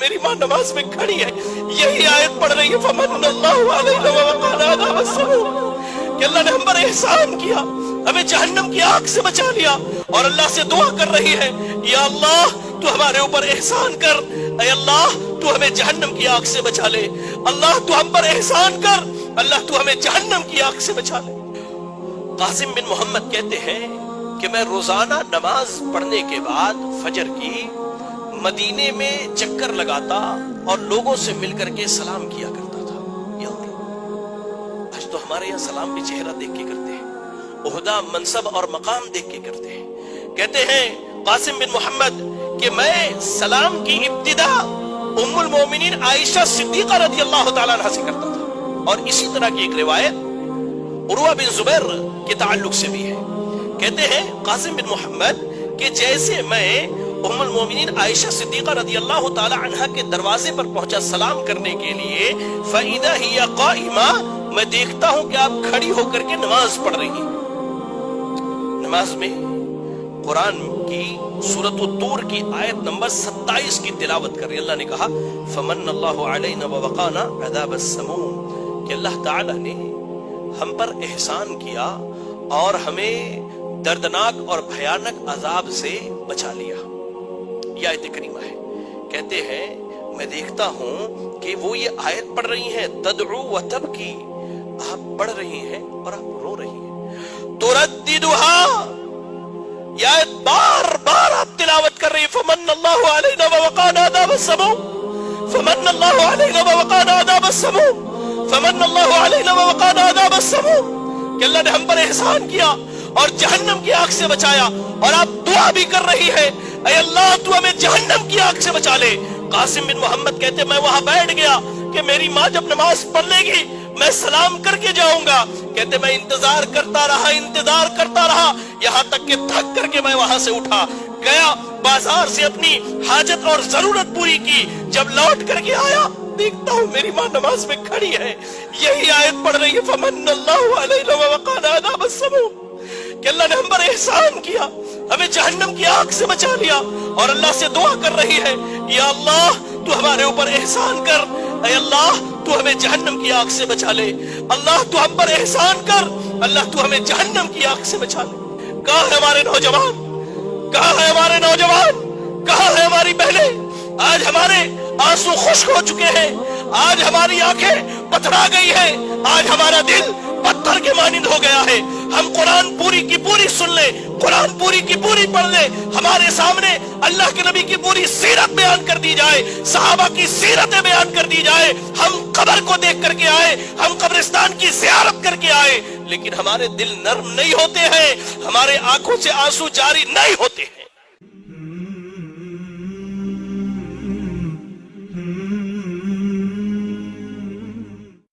मेरी माँ नमाज में खड़ी है, यही आयत पढ़ रही है फमन्नल्लाहु अलैना व वक़ाना अज़ाबस समूम कि अल्लाह ने हम पर एहसान किया, हमें जहन्नम की आग से बचा लिया। और अल्लाह से दुआ कर रही है, या अल्लाह तू हमारे ऊपर एहसान कर, ऐ अल्लाह तू हमें जहन्नम की आग से बचा ले, अल्लाह तू हम पर एहसान कर, अल्लाह तू हमें जहन्नम की आग से बचा ले। कासिम बिन मोहम्मद कहते हैं कि मैं रोजाना नमाज पढ़ने के बाद फजर की मदीने में चक्कर लगाता और लोगों से मिलकर के सलाम किया करता था। आज तो हमारे यहाँ सलाम भी चेहरा देख के करते हैं, ओहदा मनसब और मकाम देख के करते हैं। कहते हैं कासिम बिन मोहम्मद कि मैं सलाम की इब्तिदा उम्मुल मोमिनीन आयशा सिद्दीका रज़ियल्लाहु ताला अन्हा से करता था। और इसी तरह की एक रिवायत उर्वा बिन जुबैर के ताल्लुक से भी है। कहते हैं कासिम बिन मोहम्मद कि जैसे मैं उम्मुल मोमिनीन आयशा सिद्दीका रज़ियल्लाहु ताला अन्हा के दरवाजे पर पहुंचा सलाम करने के लिए, फ़इदा हिया क़ाइमा, मैं देखता हूं कि आप खड़ी होकर के नमाज पढ़ रही हैं। नमाज में कुरान की सूरत तूर की आयत नंबर 27 की तिलावत कर रही। अल्लाह ने कहा फमन्नल्लाहु अलैना व वक़ाना अज़ाबस समूम कि अल्लाह ताला ने हम पर एहसान किया और हमें दर्दनाक और भयानक अजाब से बचा लिया। यह आयत करीमा है। कहते हैं मैं देखता हूं कि वो ये आयत पढ़ रही हैं, तदउ व तबकी, आप पढ़ रही हैं और आप रो रही हैं। तुरद्दिदुहा, यह आयत बार बार आप तिलावत कर रही हैं, फमन्नल्लाहु अलैना व वक़ाना अज़ाबस समूम, फमन्नल्लाहु अलैना व वक़ाना अज़ाबस समूम, फमन्नल्लाहु अलैना व वक़ाना अज़ाबस समूम कि अल्लाह ने हम पर एहसान किया और जहन्नम की आग से बचाया। और आप दुआ भी कर रही है, ऐ अल्लाह तू हमें जहन्नम की आग से बचा ले। कासिम बिन मोहम्मद कहते मैं वहां बैठ गया कि मेरी माँ जब नमाज पढ़ लेगी मैं सलाम करके जाऊंगा। कहते मैं इंतजार करता रहा यहाँ तक कि थक करके मैं वहां से उठा, गया बाजार से अपनी हाजत और जरूरत पूरी की। जब लौट करके आया देखता हूँ मेरी माँ नमाज में खड़ी है, यही आयत पढ़ रही है फमन्नल्लाहु अलैना व वक़ाना अज़ाबस समूम कि अल्लाह ने हम पर एहसान किया, हमें जहन्नम की आग से बचा लिया। और अल्लाह से दुआ कर रही है, या अल्लाह तू हमारे ऊपर एहसान कर, ऐ अल्लाह तू हमें जहन्नम की आग से बचा ले, अल्लाह तू हम पर एहसान कर, अल्लाह तू हमें जहन्नम की आग से बचा ले। कहाँ है हमारे नौजवान, कहाँ है हमारे नौजवान, कहाँ है हमारी बहनें? आज हमारे आंसू खुश्क हो चुके हैं, आज हमारी आंखें पथरा गई है, आज हमारा दिल पत्थर के मानिंद हो गया है। हम कुरान पूरी की पूरी सुन ले, कुरान पूरी की पूरी पढ़ ले, हमारे सामने अल्लाह के नबी की पूरी सीरत बयान कर दी जाए, सहाबा की सीरतें बयान कर दी जाए, हम कब्र को देख करके आए, हम कब्रिस्तान की ज़ियारत करके आए, लेकिन हमारे दिल नर्म नहीं होते हैं, हमारे आंखों से आंसू जारी नहीं होते हैं।